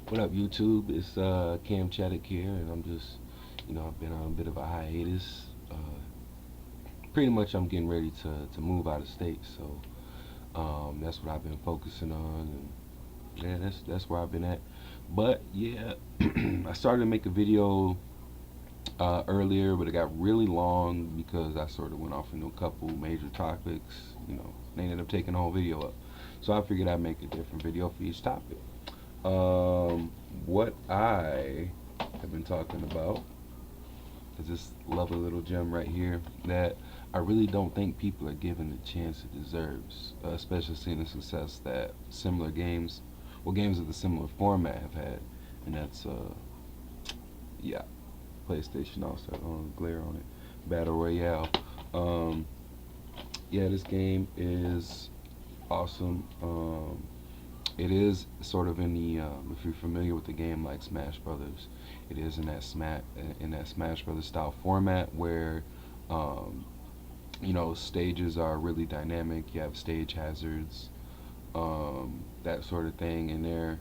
What up, YouTube? It's Cam Chaddick here, and I'm just, I've been on a bit of a hiatus. Pretty much, I'm getting ready to move out of state, so that's what I've been focusing on, and yeah, that's where I've been at. But yeah, I started to make a video earlier, but it got really long because I sort of went off into a couple major topics. And ended up taking the whole video up. So I figured I'd make a different video for each topic. What I have been talking about is this lovely little gem right here that I really don't think people are given the chance it deserves, especially seeing the success that similar games, well, games of the similar format have had, and that's yeah, PlayStation also glare on it, Battle Royale. Um, yeah, this game is awesome. It is sort of in the if you're familiar with the game like Smash Brothers, it is in that Smash Brothers style format where um, stages are really dynamic. You have stage hazards, that sort of thing in there,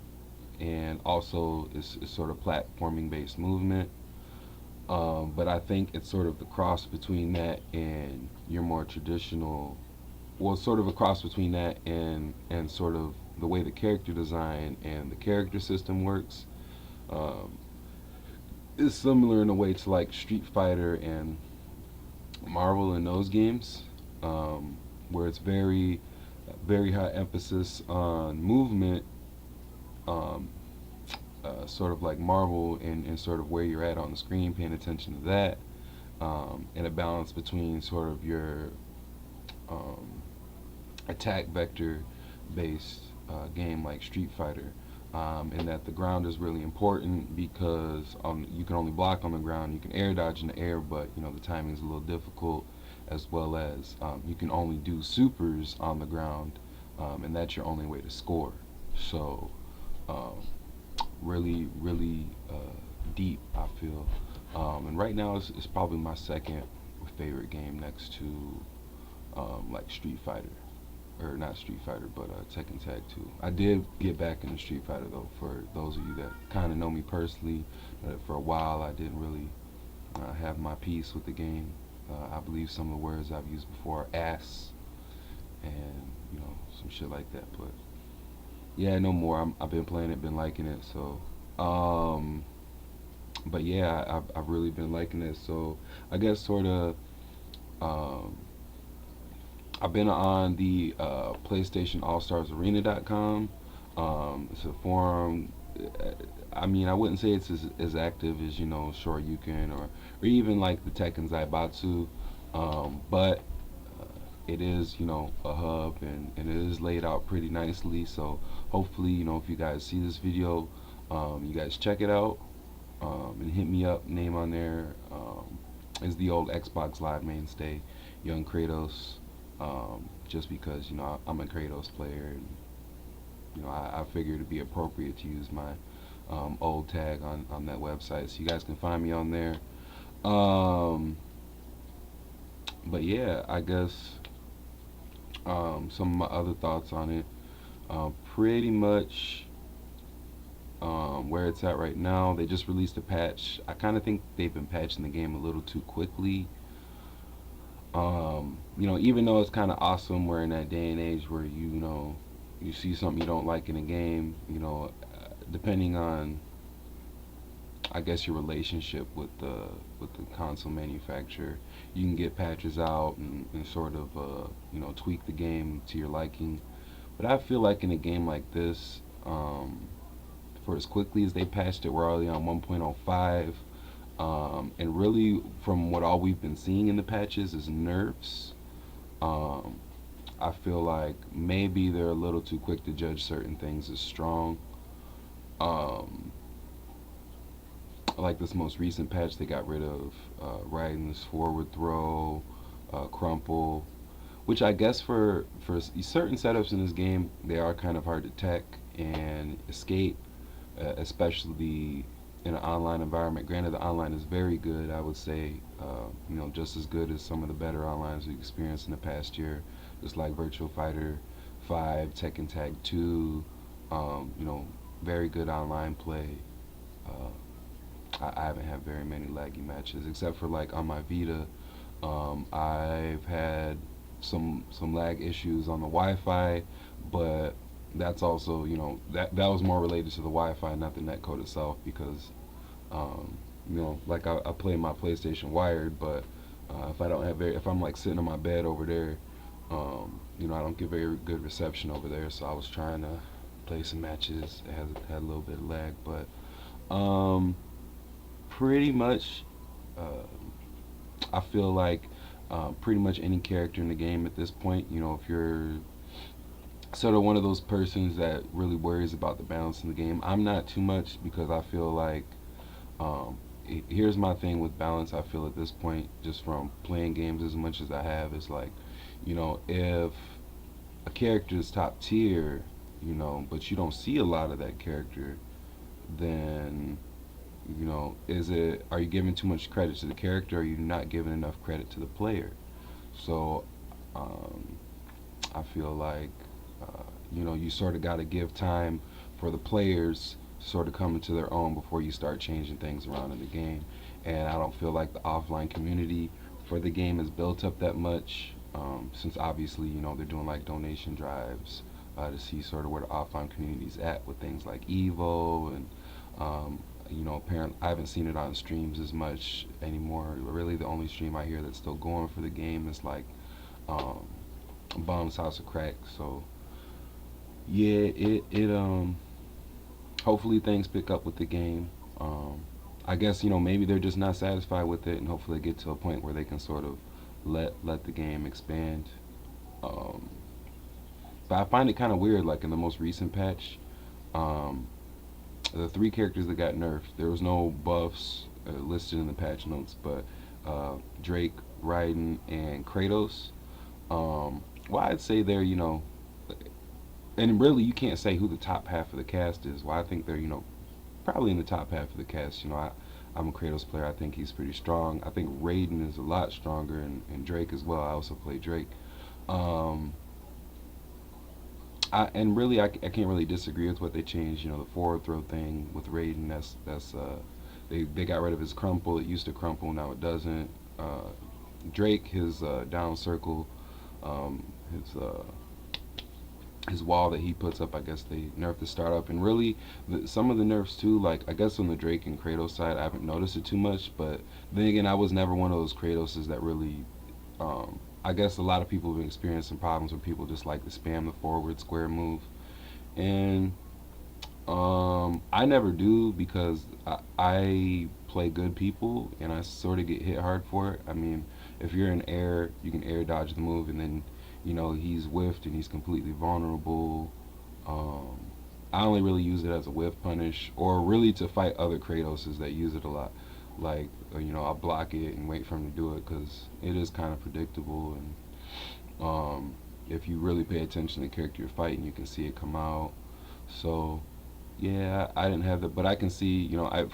and also it's sort of platforming based movement. But I think it's sort of the cross between that and your more traditional, well, sort of a cross between that and sort of the way the character design and the character system works. Um, is similar in a way to like Street Fighter and Marvel in those games, where it's very high emphasis on movement, um, sort of like Marvel and sort of where you're at on the screen, paying attention to that, and a balance between sort of your um, attack vector based game like Street Fighter. And that the ground is really important because you can only block on the ground, you can air dodge in the air, but the timing is a little difficult, as well as you can only do supers on the ground, and that's your only way to score. So, um, really deep, I feel. And right now, it's probably my second favorite game next to like Street Fighter, or not Street Fighter, but Tekken Tag 2. I did get back into Street Fighter though. For those of you that kind of know me personally, for a while I didn't really have my piece with the game. I believe some of the words I've used before are ass and some shit like that. But yeah, no more. I've been playing it, been liking it. So, but yeah, I've really been liking it. So I guess sort of. Um, I've been on the PlayStation AllStarsArena.com. It's a forum. I mean, I wouldn't say it's as active as Shoryuken or even like the Tekken Zaibatsu, but it is a hub and it is laid out pretty nicely. So hopefully if you guys see this video, you guys check it out and hit me up. Name on there is the old Xbox Live mainstay, Young Kratos. Just because I'm a Kratos player, and I figured it'd be appropriate to use my old tag on that website, so you guys can find me on there. Um, but yeah, I guess some of my other thoughts on it, pretty much where it's at right now. They just released a patch. I kind of think they've been patching the game a little too quickly. Even though it's kind of awesome, we're in that day and age where you see something you don't like in a game, depending on, I guess, your relationship with the console manufacturer, you can get patches out and sort of tweak the game to your liking. But I feel like in a game like this, for as quickly as they patched it, we're already on 1.05. And really, from what all we've been seeing in the patches is nerfs. Um, I feel like maybe they're a little too quick to judge certain things as strong. Um, like this most recent patch, they got rid of Ragna's forward throw, crumple, which I guess for certain setups in this game, they are kind of hard to tech and escape, especially in an online environment. Granted, the online is very good. I would say, just as good as some of the better onlines we've experienced in the past year, just like Virtual Fighter 5, Tekken Tag 2, um, you know, very good online play. Uh, I haven't had very many laggy matches except for like on my Vita. I've had some lag issues on the Wi-Fi, but that's also that was more related to the Wi-Fi, not the netcode itself, because um, like I play my PlayStation wired, but if I don't have if I'm like sitting on my bed over there, I don't get very good reception over there. So I was trying to play some matches. It had a little bit of lag, but um, pretty much, uh, I feel like pretty much any character in the game at this point. If you're sort of one of those persons that really worries about the balance in the game, I'm not too much, because I feel like um, here's my thing with balance. I feel at this point, just from playing games as much as I have, is like, if a character is top tier, but you don't see a lot of that character, then is it, are you giving too much credit to the character, or are you not giving enough credit to the player? So um, I feel like you sort of got to give time for the players to sort of come into their own before you start changing things around in the game. And I don't feel like the offline community for the game is built up that much, since obviously they're doing like donation drives to see sort of where the offline community's at with things like Evo and apparently I haven't seen it on streams as much anymore. Really, the only stream I hear that's still going for the game is like um, Bum's House of Crack. So yeah, it hopefully things pick up with the game. Um, I guess maybe they're just not satisfied with it, and hopefully they get to a point where they can sort of let the game expand. Um, but I find it kind of weird, like in the most recent patch, um, the three characters that got nerfed, there was no buffs listed in the patch notes, but Drake, Raiden, and Kratos. Well, I'd say they're and really you can't say who the top half of the cast is. Well, I think they're probably in the top half of the cast. I'm a Kratos player. I think he's pretty strong. I think Raiden is a lot stronger, and Drake as well. I also play Drake. Um, and really, I can't really disagree with what they changed. The forward throw thing with Raiden. That's they got rid of his crumple. It used to crumple, now it doesn't. Drake, his down circle, um, his wall that he puts up, I guess they nerfed the startup. And really, some of the nerfs too, like I guess on the Drake and Kratos side, I haven't noticed it too much. But then again, I was never one of those Kratoses that really. I guess a lot of people have been experiencing problems where people just like to spam the forward square move, and I never do, because I play good people and I sort of get hit hard for it. I mean, if you're in air, you can air dodge the move, and then he's whiffed and he's completely vulnerable. Um, I only really use it as a whiff punish, or really to fight other Kratoses that use it a lot. Like I'll block it and wait for him to do it, because it is kind of predictable, and if you really pay attention to the character you're fighting, you can see it come out. So yeah, I didn't have that, but I can see,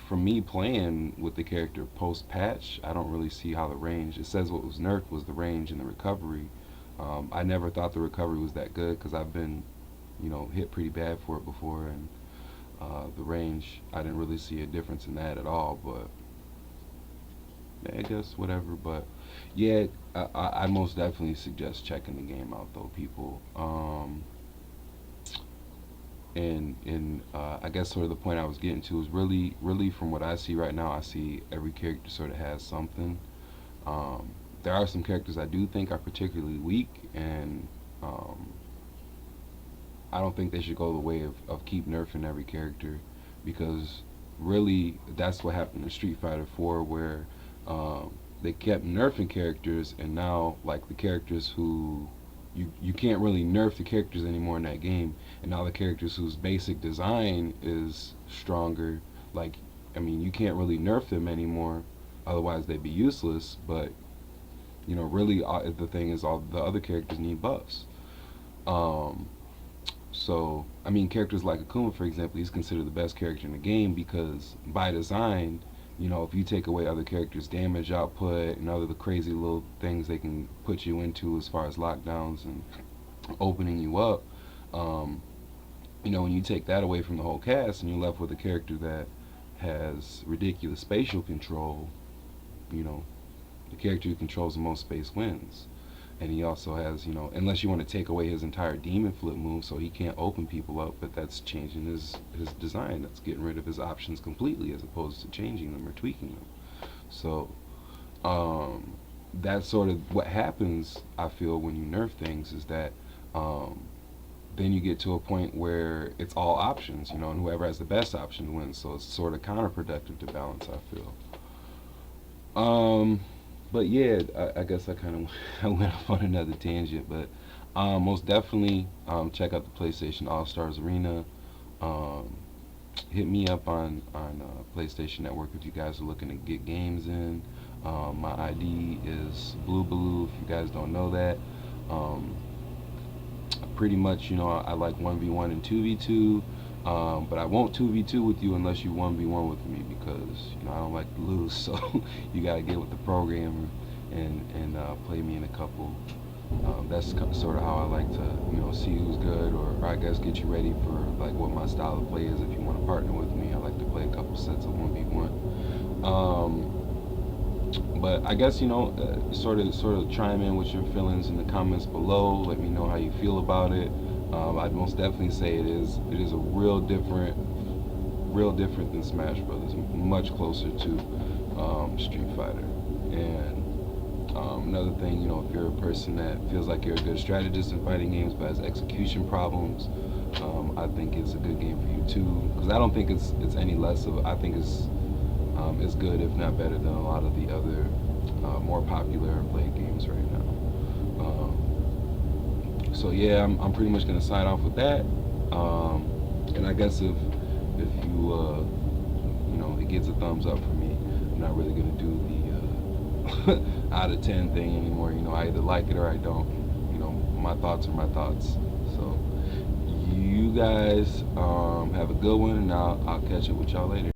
from me playing with the character post patch, I don't really see how the range. It says what was nerfed was the range and the recovery. I never thought the recovery was that good, because I've been, hit pretty bad for it before, and the range, I didn't really see a difference in that at all. But yeah, I guess whatever. But yeah, I most definitely suggest checking the game out, though, people. And I guess sort of the point I was getting to is really from what I see right now, I see every character sort of has something. Um, there are some characters I do think are particularly weak, and um, I don't think they should go the way of keep nerfing every character, because really that's what happened in Street Fighter 4, where they kept nerfing characters, and now like the characters who you can't really nerf the characters anymore in that game, and now the characters whose basic design is stronger, like I mean you can't really nerf them anymore, otherwise they'd be useless. But really the thing is all the other characters need buffs. Um, so I mean characters like Akuma, for example, he's considered the best character in the game, because by design, if you take away other characters' damage output and other the crazy little things they can put you into as far as lockdowns and opening you up, um, When you take that away from the whole cast and you're left with a character that has ridiculous spatial control, you know, the character who controls the most space wins. And he also has, unless you want to take away his entire demon flip move, so he can't open people up, but that's changing his design. That's getting rid of his options completely, as opposed to changing them or tweaking them. So um, that's sort of what happens. I feel when you nerf things is that um, then you get to a point where it's all options, and whoever has the best option wins. So it's sort of counterproductive to balance. I feel. Um, but yeah, I guess I kind of I went off on another tangent, but most definitely check out the PlayStation All Stars Arena. Um, Hit me up on PlayStation Network if you guys are looking to get games in. My ID is Blue Baloo. If you guys don't know that, um, pretty much I like 1v1 and 2v2. But I won't 2v2 with you unless you 1v1 with me because I don't like to lose. So you gotta get with the programmer and play me in a couple. That's sort of how I like to see who's good, or I guess get you ready for like what my style of play is. If you want to partner with me, I like to play a couple sets of 1v1. But I guess sort of chime in with your feelings in the comments below. Let me know how you feel about it. I'd most definitely say it is a real different than Smash Brothers. Much closer to Street Fighter. And another thing, if you're a person that feels like you're a good strategist in fighting games but has execution problems, I think it's a good game for you too. Because I don't think it's any less of. I think it's good, if not better, than a lot of the other more popular and played games right now. So yeah, I'm pretty much gonna sign off with that. And I guess if you it gets a thumbs up for me, I'm not really gonna do the out of 10 thing anymore. I either like it or I don't. My thoughts are my thoughts. So you guys have a good one, and I'll catch up with y'all later.